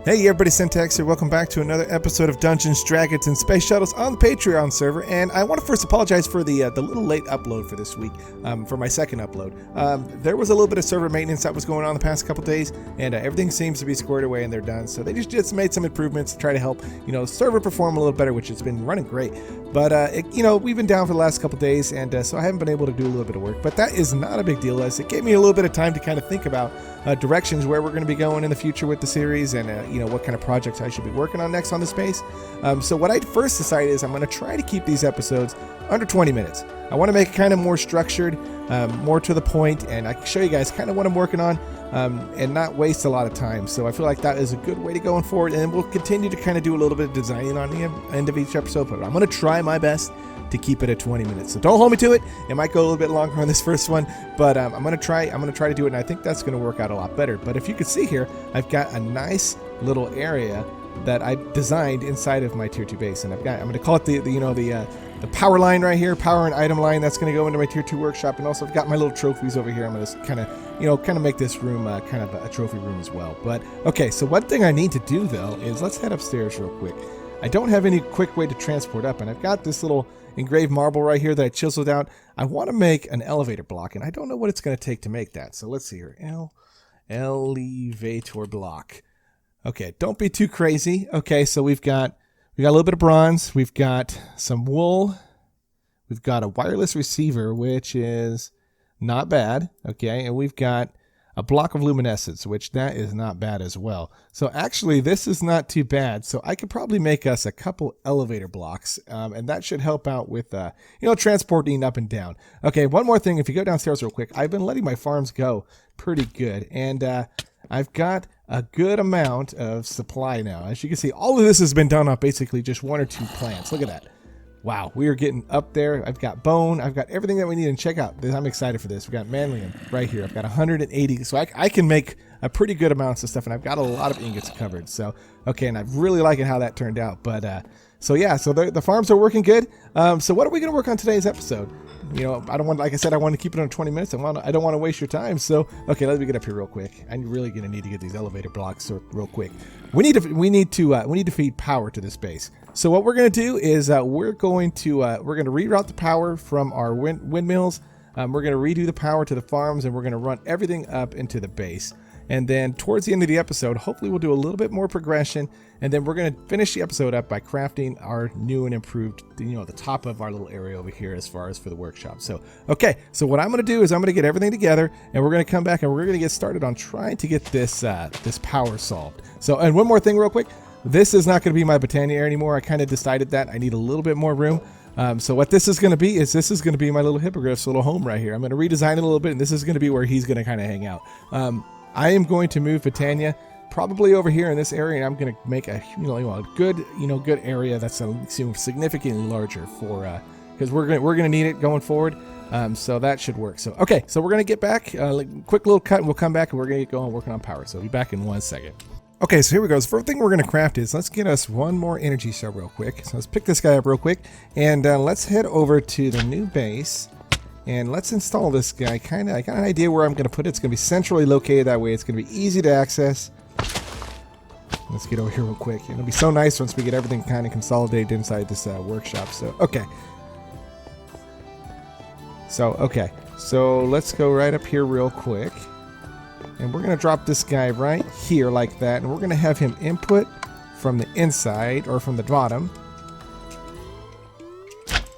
Hey everybody, Syntax here. Welcome back to another episode of Dungeons, Dragons, and Space Shuttles on the Patreon server. And I want to first apologize for the little late upload for this week, for my second upload. There was a little bit of server maintenance that was going on the past couple days, and everything seems to be squared away and they're done. So they just made some improvements to try to help, the server perform a little better, which has been running great. But, we've been down for the last couple days, and so I haven't been able to do a little bit of work. But that is not a big deal, as it gave me a little bit of time to kind of think about directions where we're going to be going in the future with the series, and what kind of projects I should be working on next on the space. So what I first decided is I'm going to try to keep these episodes under 20 minutes. I want to make it kind of more structured, more to the point, and I can show you guys kind of what I'm working on, and not waste a lot of time. So I feel like that is a good way to going forward, and we'll continue to kind of do a little bit of designing on the end of each episode, but I'm going to try my best to keep it at 20 minutes. So don't hold me to it. It might go a little bit longer on this first one, but I'm going to try to do it, and I think that's going to work out a lot better. But if you can see here, I've got a nice little area that I designed inside of my tier 2 base, and I'm going to call it the power line right here, power and item line. That's going to go into my tier 2 workshop, and also I've got my little trophies over here. I'm going to kind of make this room kind of a trophy room as well. But okay, so one thing I need to do though is let's head upstairs real quick. I don't have any quick way to transport up, and I've got this little engraved marble right here that I chiseled out. I want to make an elevator block, and I don't know what it's going to take to make that. So let's see here. Elevator block. Okay, don't be too crazy. Okay, so we got a little bit of bronze. We've got some wool. We've got a wireless receiver, which is not bad. Okay, and we've got a block of luminescence, which that is not bad as well. So actually, this is not too bad. So I could probably make us a couple elevator blocks, and that should help out with, transporting up and down. Okay, one more thing. If you go downstairs real quick, I've been letting my farms go pretty good, and I've got a good amount of supply now. As you can see, all of this has been done off basically just one or two plants. Look at that. Wow, we are getting up there. I've got bone. I've got everything that we need. And check out this. I'm excited for this. We got manlium right here. I've got 180. So I can make a pretty good amounts of stuff. And I've got a lot of ingots covered. So, okay. And I'm really liking how that turned out. But, so yeah, so the farms are working good. So what are we going to work on today's episode? I don't want, like I said, I want to keep it on 20 minutes. I don't want to waste your time. So, okay, let me get up here real quick. I'm really going to need to get these elevator blocks real quick. We need to feed power to this base. So what we're going to do is we're going to reroute the power from our windmills. We're going to redo the power to the farms, and we're going to run everything up into the base. And then towards the end of the episode, hopefully we'll do a little bit more progression, and then we're going to finish the episode up by crafting our new and improved, the top of our little area over here as far as for the workshop. So, okay, so what I'm going to do is I'm going to get everything together, and we're going to come back and we're going to get started on trying to get this power solved. So, and one more thing real quick, this is not going to be my Botania area anymore. I kind of decided that I need a little bit more room. So what this is going to be is my little hippogriff's little home right here. I'm going to redesign it a little bit, and this is going to be where he's going to kind of hang out. I am going to move Botania probably over here in this area, and I'm going to make a good area that's significantly larger for because we're going to need it going forward. So that should work. So okay, so we're going to get back, quick little cut, and we'll come back and we're going to get going working on power. So I'll be back in 1 second. Okay, so here we go. The first thing we're going to craft is let's get us one more energy cell real quick. So let's pick this guy up real quick, and let's head over to the new base. And let's install this guy. I got an idea where I'm going to put it. It's going to be centrally located that way. It's going to be easy to access. Let's get over here real quick. It'll be so nice once we get everything kind of consolidated inside this workshop. So, okay. So let's go right up here real quick. And we're going to drop this guy right here like that. And we're going to have him input from the inside or from the bottom.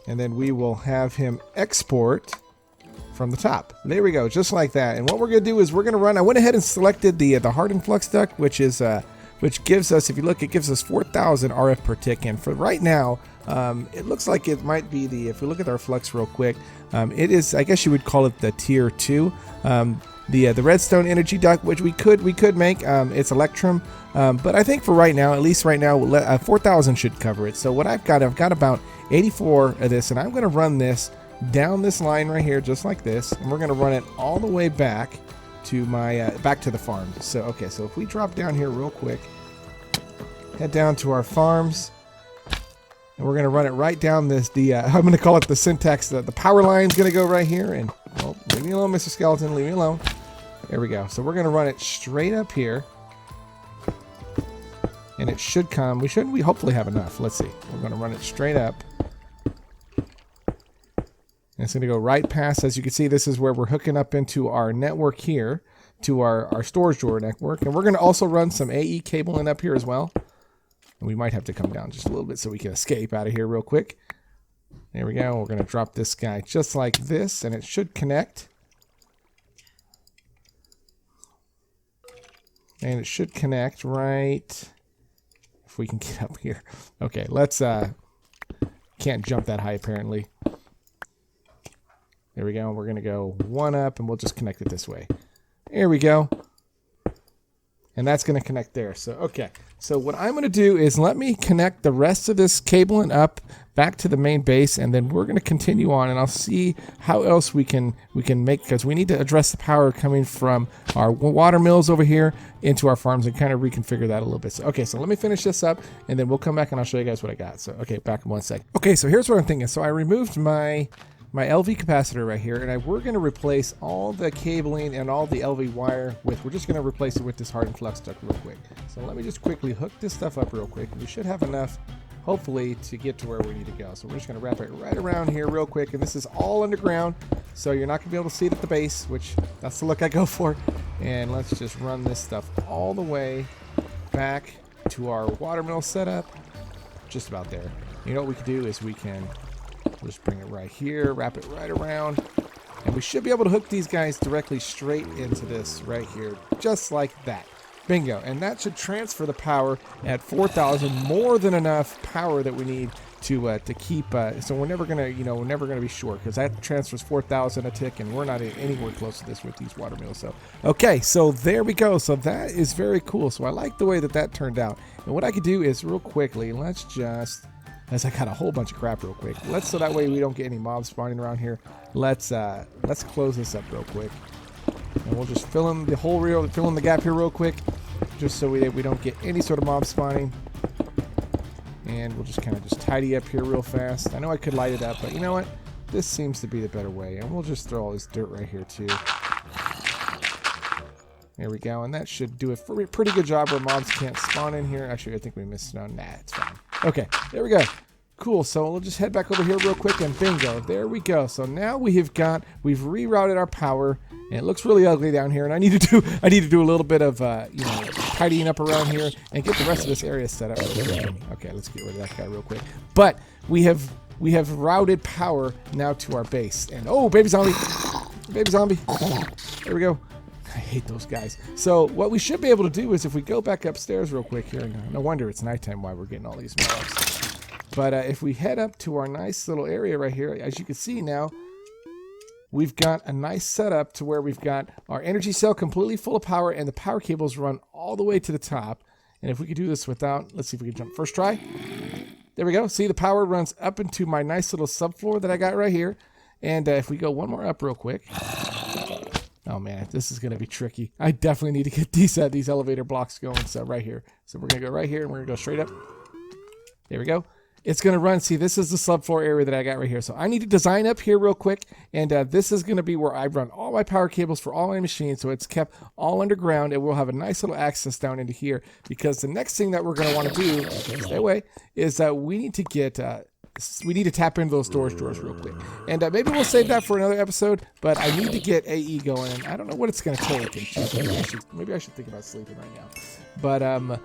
And then we will have him export from the top. There we go, just like that. And what we're going to do is we're going to run. I went ahead and selected the hardened flux duct, which gives us, if you look, it gives us 4,000 RF per tick. And for right now, it looks like it might be if we look at our flux real quick, it is, I guess you would call it the tier 2. The redstone energy duct, which we could make, it's electrum, but I think for right now, at least right now, 4,000 should cover it. So what I've got about 84 of this, and I'm going to run this down this line right here, just like this, and we're going to run it all the way back to my back to the farm. So okay, so if we drop down here real quick, head down to our farms, and we're going to run it right down this. I'm going to call it the syntax. The power line's going to go right here, and well, leave me alone, Mr. Skeleton, leave me alone. There we go. So we're going to run it straight up here. and it should come. We hopefully have enough. Let's see. We're going to run it straight up. And it's going to go right past. As you can see, this is where we're hooking up into our network here, to our storage drawer network. And we're going to also run some AE cabling up here as well. And we might have to come down just a little bit so we can escape out of here real quick. There we go. We're going to drop this guy just like this, and it should connect. And it should connect right, if we can get up here. Okay, let's, can't jump that high apparently. There we go. We're going to go one up, and we'll just connect it this way. There we go. And that's going to connect there. So, okay. So what I'm going to do is let me connect the rest of this cabling up back to the main base, and then we're going to continue on, and I'll see how else we can make, because we need to address the power coming from our water mills over here into our farms and kind of reconfigure that a little bit. So, okay, so let me finish this up, and then we'll come back and I'll show you guys what I got. So, okay, back in 1 sec. Okay, so here's what I'm thinking. So I removed my LV capacitor right here, and we're going to replace all the cabling and all the LV wire with, we're just going to replace it with this hardened flux duct real quick. So let me just quickly hook this stuff up real quick. We should have enough, hopefully, to get to where we need to go. So we're just going to wrap it right around here real quick, and this is all underground, so you're not going to be able to see it at the base, which that's the look I go for. And let's just run this stuff all the way back to our watermill setup, just about there. You know what we can do is we'll just bring it right here, wrap it right around, and we should be able to hook these guys directly straight into this right here, just like that. Bingo. And that should transfer the power at 4,000, more than enough power that we need to keep. So we're never gonna, we're never gonna be short, because that transfers 4,000 a tick, and we're not anywhere close to this with these water mills. So okay, so there we go. So that is very cool. So I like the way that turned out. And what I could do is real quickly, let's just, as I got a whole bunch of crap real quick. So that way we don't get any mobs spawning around here. Let's close this up real quick. And we'll just fill in the gap here real quick, just so we don't get any sort of mob spawning. And we'll just kind of just tidy up here real fast. I know I could light it up, but you know what? This seems to be the better way. And we'll just throw all this dirt right here too. There we go. And that should do a pretty good job where mobs can't spawn in here. Actually, I think we missed it on. Nah, it's fine. Okay, there we go. Cool, so we'll just head back over here real quick, and bingo, there we go. So now we've rerouted our power, and it looks really ugly down here, and I need to do a little bit of tidying up around here and get the rest of this area set up. Okay, let's get rid of that guy real quick. But we have routed power now to our base, and oh, baby zombie, there we go. I hate those guys. So what we should be able to do is, if we go back upstairs real quick here, no wonder it's nighttime why we're getting all these mobs. But if we head up to our nice little area right here, as you can see now, we've got a nice setup to where we've got our energy cell completely full of power, and the power cables run all the way to the top. And if we could do this without, let's see if we can jump. First try. There we go. See, the power runs up into my nice little subfloor that I got right here. And if we go one more up real quick. Oh man, this is going to be tricky. I definitely need to get these elevator blocks going. So right here. So we're going to go right here, and we're going to go straight up. There we go. It's going to run. See, this is the subfloor area that I got right here. So I need to design up here real quick. And this is going to be where I run all my power cables for all my machines. So it's kept all underground. And we'll have a nice little access down into here. Because the next thing that we're going to want to do, stay away, is that we need to get... we need to tap into those storage drawers real quick. And maybe we'll save that for another episode. But I need to get AE going. And I don't know what it's going to take. Maybe I should think about sleeping right now. But...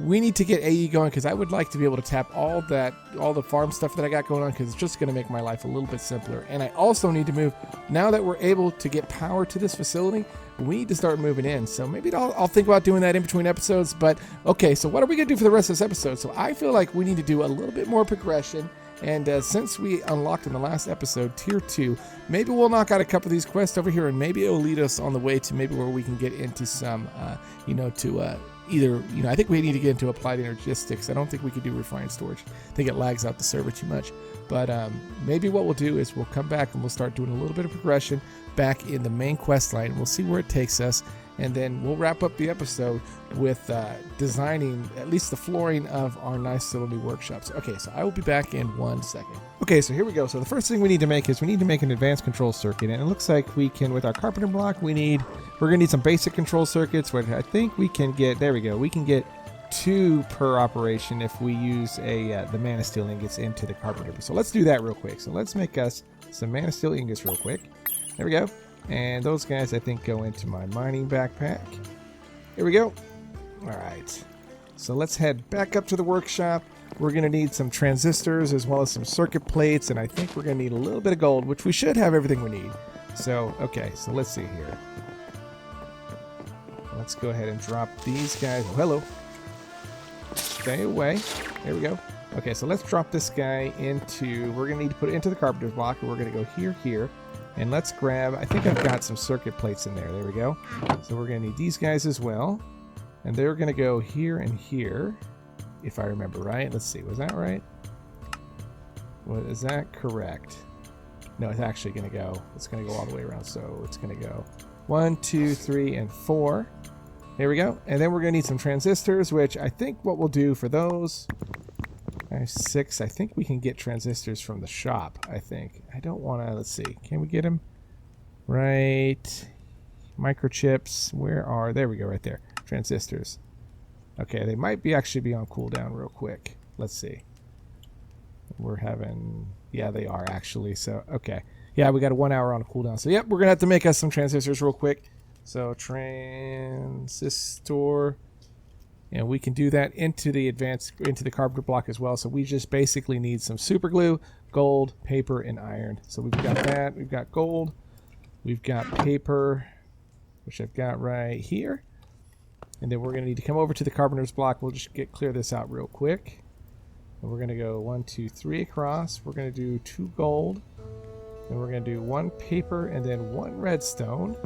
we need to get AE going, because I would like to be able to tap all the farm stuff that I got going on, because it's just going to make my life a little bit simpler. And I also need to move, now that we're able to get power to this facility, we need to start moving in. So maybe I'll think about doing that in between episodes. But okay, so what are we going to do for the rest of this episode? So I feel like we need to do a little bit more progression. And since we unlocked in the last episode Tier 2, maybe we'll knock out a couple of these quests over here, and maybe it'll lead us on the way to maybe where we can get into some, either, I think we need to get into applied energistics. I don't think we could do refined storage. I think it lags out the server too much. But maybe what we'll do is we'll come back and we'll start doing a little bit of progression back in the main quest line. We'll see where it takes us. And then we'll wrap up the episode with designing at least the flooring of our nice little new workshops. Okay, so I will be back in 1 second. Okay, so here we go. So the first thing we need to make is we need to make an advanced control circuit. And it looks like we can, with our carpenter block, we're going to need some basic control circuits, which I think we can get, there we go. We can get 2 per operation if we use the mana steel ingots into the carpenter. So let's do that real quick. So let's make us some mana steel ingots real quick. There we go. And those guys, I think, go into my mining backpack. Here we go. All right. So let's head back up to the workshop. We're going to need some transistors as well as some circuit plates, and I think we're going to need a little bit of gold, which we should have everything we need. So, okay, so let's see here. Let's go ahead and drop these guys. Oh, hello. Stay away. There we go. Okay, so let's drop this guy into, we're going to need to put it into the carpenter's block, and we're going to go here, and let's grab, I think I've got some circuit plates in there. There we go. So we're going to need these guys as well, and they're going to go here and here, if I remember right. Let's see, was that right? Well, is that correct? No, it's actually going to go, it's going to go all the way around, so it's going to go 1, 2, 3, and 4. There we go. And then we're going to need some transistors, which I think what we'll do for those, I have 6. I think we can get transistors from the shop, I think. I don't want to, let's see. Can we get them? Right. Microchips. Where are, there we go, right there. Transistors. Okay, they might actually be on cooldown real quick. Let's see. We're having, yeah, they are actually. So, okay. Yeah, we got a 1 hour on a cooldown. So, yep, we're going to have to make us some transistors real quick. So, transistor. And we can do that into the carpenter block as well. So, we just basically need some super glue, gold, paper, and iron. So, we've got that. We've got gold. We've got paper, which I've got right here. And then we're going to need to come over to the carpenter's block. We'll just clear this out real quick. And we're going to go 1, 2, 3 across. We're going to do 2 gold. And we're going to do 1 paper and then 1 redstone.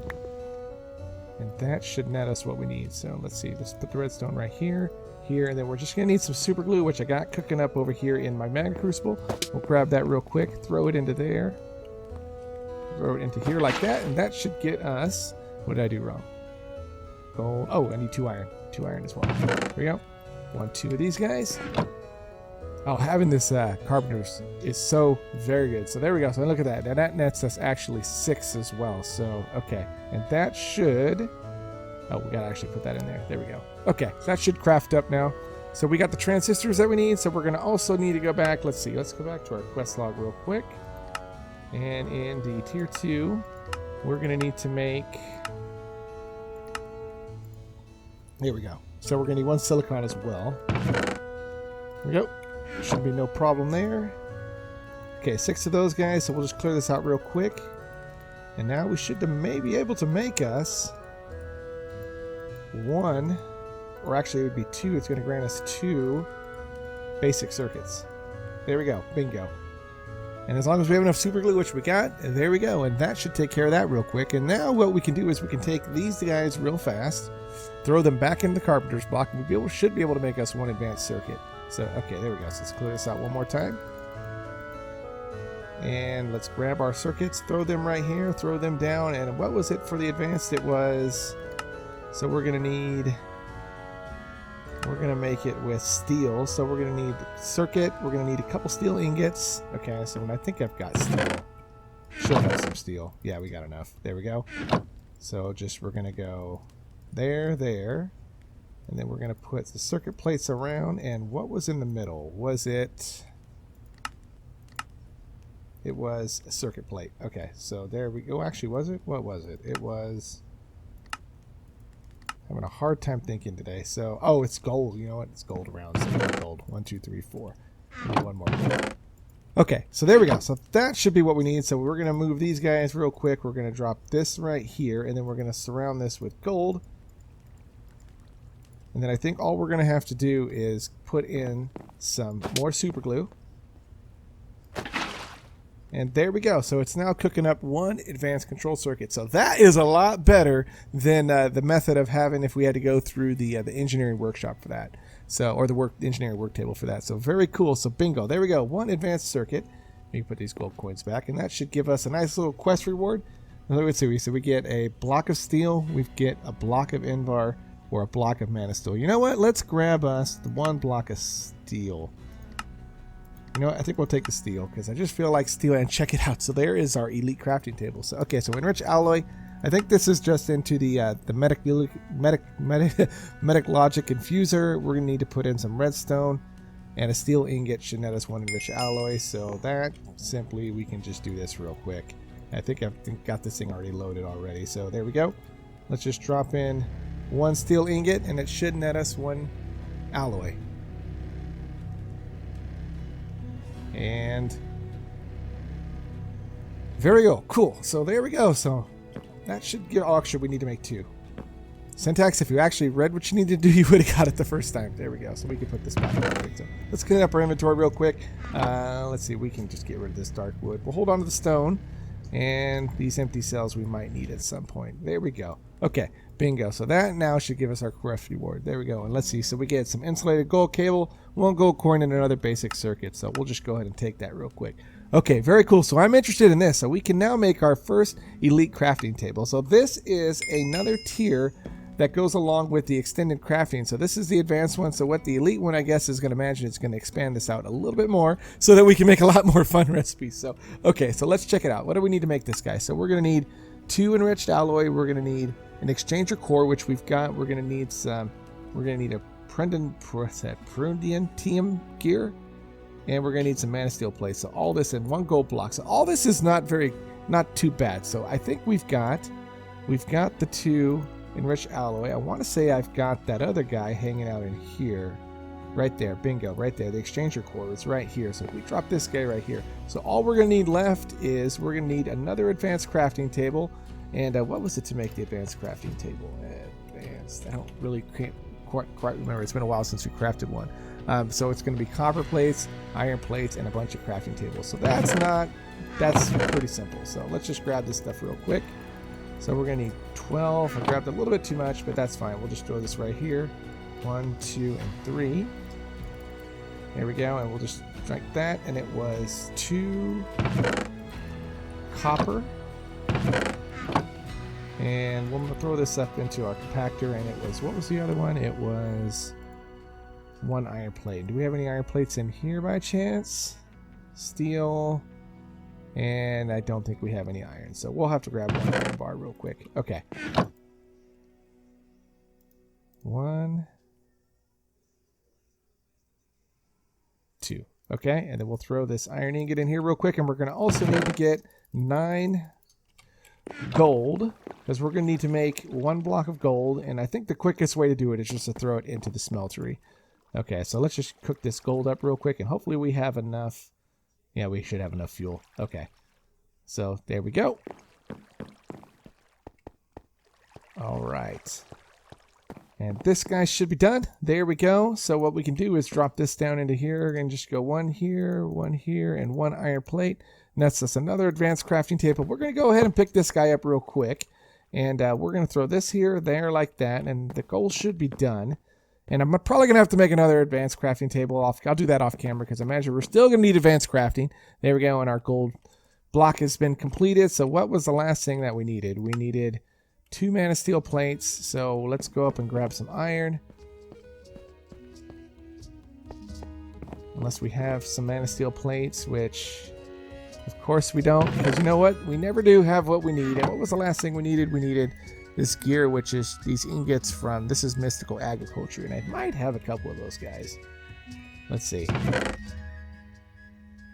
And that should net us what we need. So let's see. Let's put the redstone right here, here. And then we're just going to need some super glue, which I got cooking up over here in my magma crucible. We'll grab that real quick. Throw it into there. Throw it into here like that. And that should get us... What did I do wrong? Gold. Oh, I need 2 iron. 2 iron as well. There we go. 1, 2 of these guys. Oh, having this carpenter's is so very good. So there we go. So look at that. Now that nets us actually 6 as well. So, okay. And that should... Oh, we got to actually put that in there. There we go. Okay. So that should craft up now. So we got the transistors that we need. So we're going to also need to go back. Let's see. Let's go back to our quest log real quick. And in the tier 2, we're going to need to make... There we go. So we're going to need 1 silicon as well. There we go. Should be no problem there. Okay, 6 of those guys. So we'll just clear this out real quick. And now we should maybe be able to make us 1, or actually it would be 2. It's going to grant us 2 basic circuits. There we go. Bingo. And as long as we have enough super glue, which we got, there we go. And that should take care of that real quick. And now what we can do is we can take these guys real fast, throw them back into the carpenter's block, and we should be able to make us 1 advanced circuit. So, okay, there we go. So let's clear this out one more time. And let's grab our circuits, throw them right here, throw them down. And what was it for the advanced? It was, so we're going to make it with steel. So we're going to need circuit. We're going to need a couple steel ingots. Okay, so I think I've got steel. Should have some steel. Yeah, we got enough. There we go. So we're going to go there. And then we're going to put the circuit plates around. And what was in the middle? Was it... It was a circuit plate. Okay, so there we go. Actually, was it? What was it? It was... Having a hard time thinking today. So, oh, it's gold. You know what? It's gold around. So gold. 1, 2, 3, 4. Maybe 1 more. Okay, so there we go. So that should be what we need. So we're going to move these guys real quick. We're going to drop this right here. And then we're going to surround this with gold. And then I think all we're going to have to do is put in some more super glue. And there we go. So it's now cooking up 1 advanced control circuit. So that is a lot better than the method of having if we had to go through the engineering workshop for that. So, or the engineering work table for that. So very cool. So bingo. There we go. 1 advanced circuit. We can put these gold coins back, and that should give us a nice little quest reward. Let's see. So we get a block of steel. We get a block of Invar, or a block of mana steel. You know what? Let's grab us the 1 block of steel. You know what? I think we'll take the steel because I just feel like steel. And check it out. So there is our elite crafting table. So okay, so enrich alloy. I think this is just into the medic logic infuser. We're going to need to put in some redstone, and a steel ingot should net us 1 enriched alloy. So that simply, we can just do this real quick. I think I've got this thing already loaded already. So there we go. Let's just drop in 1 steel ingot, and it should net us 1 alloy. And very cool. So there we go. So that should get. Oh, actually, we need to make 2. Syntax, if you actually read what you need to do, you would have got it the first time. There we go. So we can put this back in. So let's clean up our inventory real quick. Let's see. We can just get rid of this dark wood. We'll hold on to the stone. And these empty cells we might need at some point. There we go. Okay, bingo. So that now should give us our quest reward. There we go. And let's see. So we get some insulated gold cable, 1 gold coin, and another basic circuit. So we'll just go ahead and take that real quick. Okay, very cool. So I'm interested in this. So we can now make our first elite crafting table. So this is another tier that goes along with the extended crafting. So this is the advanced one. So what the elite one, I guess, is going to imagine it's going to expand this out a little bit more so that we can make a lot more fun recipes. So, okay, so let's check it out. What do we need to make this guy? So we're going to need 2 enriched alloy. We're going to need an exchanger core, which we've got. We're going to need some, we're going to need a Prundiantium gear, and we're going to need some mana steel plates. So all this in 1 gold block. So all this is not too bad. So I think we've got the 2 enriched alloy. I want to say I've got that other guy hanging out in here. Right there, bingo, right there. The exchanger core is right here. So if we drop this guy right here. So all we're going to need left is we're going to need another advanced crafting table. And what was it to make the advanced crafting table? Advanced. I don't really quite remember. It's been a while since we crafted one. So it's going to be copper plates, iron plates, and a bunch of crafting tables. So that's pretty simple. So let's just grab this stuff real quick. So we're going to need 12. I grabbed a little bit too much, but that's fine. We'll just throw this right here. 1, 2, and 3. There we go. And we'll just strike that. And it was 2 copper. And we'll throw this up into our compactor. And it was, what was the other one? It was 1 iron plate. Do we have any iron plates in here by chance? Steel. And I don't think we have any iron. So we'll have to grab 1 iron bar real quick. Okay. 1, 2. Okay, and then we'll throw this iron ingot in here real quick, and we're going to also need to get 9 gold, because we're going to need to make 1 block of gold, and I think the quickest way to do it is just to throw it into the smeltery. Okay, so let's just cook this gold up real quick, and hopefully we have enough. Yeah, we should have enough fuel. Okay, so there we go. All right. And this guy should be done. There we go. So what we can do is drop this down into here and just go 1 here, and 1 iron plate. And that's just another advanced crafting table. We're going to go ahead and pick this guy up real quick. And we're going to throw this here, there, like that. And the gold should be done. And I'm probably going to have to make another advanced crafting table off. I'll do that off camera because I imagine we're still going to need advanced crafting. There we go. And our gold block has been completed. So what was the last thing that we needed? We needed 2 mana steel plates, so let's go up and grab some iron. Unless we have some mana steel plates, which of course we don't, because you know what? We never do have what we need. And what was the last thing we needed? We needed this gear, which is these ingots from, this is Mystical Agriculture, and I might have a couple of those guys. Let's see.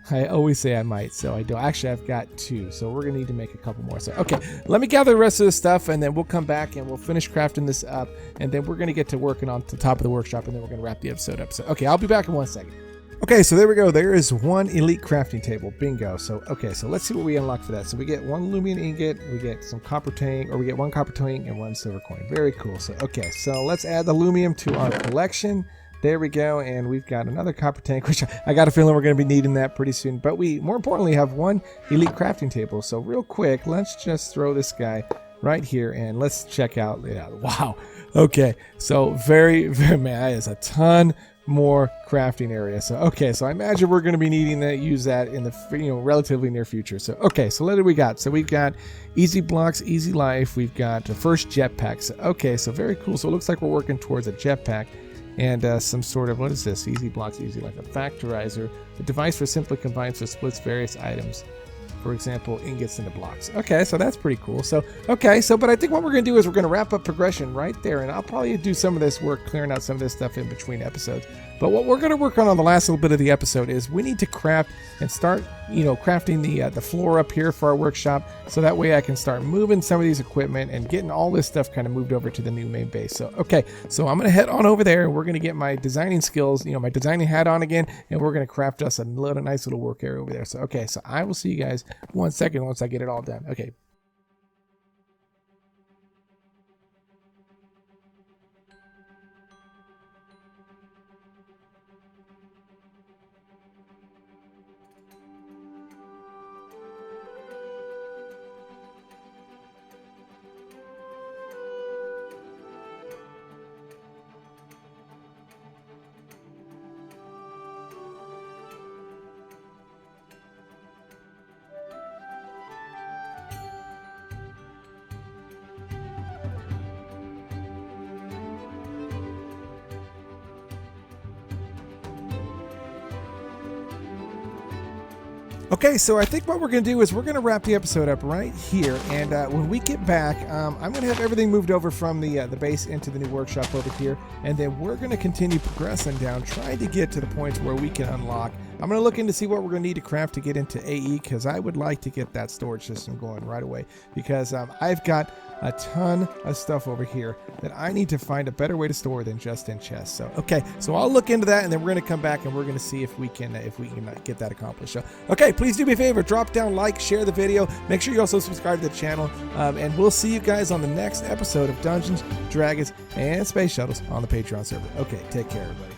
I always say I might, so I don't. Actually, I've got 2, so we're going to need to make a couple more. So, okay, let me gather the rest of this stuff, and then we'll come back, and we'll finish crafting this up, and then we're going to get to working on the top of the workshop, and then we're going to wrap the episode up. So, okay, I'll be back in 1 second. Okay, so there we go. There is 1 elite crafting table. Bingo. So, okay, so let's see what we unlock for that. So we get 1 lumium ingot, we get some copper tank, or we get 1 copper tank and 1 silver coin. Very cool. So, okay, so let's add the lumium to our collection. There we go, and we've got another copper tank, which I got a feeling we're going to be needing that pretty soon. But we, more importantly, have 1 elite crafting table. So real quick, let's just throw this guy right here, and let's check out. Yeah, wow. Okay, so very, man, that is a ton more crafting area. So okay, so I imagine we're going to be needing to use that in the relatively near future. So okay, so what do we got? So we've got easy blocks, easy life. We've got the first jetpack. So, okay, so very cool. So it looks like we're working towards a jetpack. And some sort of, what is this? Easy blocks, easy life. A factorizer. The device for simply combines or splits various items for example, ingots into blocks. Okay, so that's pretty cool. So, okay, so, but I think what we're going to do is we're going to wrap up progression right there, and I'll probably do some of this work clearing out some of this stuff in between episodes. But what we're going to work on the last little bit of the episode is we need to craft and start, crafting the floor up here for our workshop, so that way I can start moving some of these equipment and getting all this stuff kind of moved over to the new main base. So, okay, so I'm going to head on over there, and we're going to get my designing skills, my designing hat on again, and we're going to craft us a nice little work area over there. So, okay, so I will see you guys 1 second once I get it all done. Okay. Okay, so I think what we're going to do is we're going to wrap the episode up right here, and when we get back, I'm going to have everything moved over from the base into the new workshop over here, and then we're going to continue progressing down, trying to get to the points where we can unlock. I'm going to look into see what we're going to need to craft to get into AE, because I would like to get that storage system going right away, because I've got a ton of stuff over here that I need to find a better way to store than just in chests. So, okay, so I'll look into that, and then we're going to come back and we're going to see if we can get that accomplished. So, okay, please do me a favor, drop down, like, share the video. Make sure you also subscribe to the channel, and we'll see you guys on the next episode of Dungeons, Dragons, and Space Shuttles on the Patreon server. Okay, take care, everybody.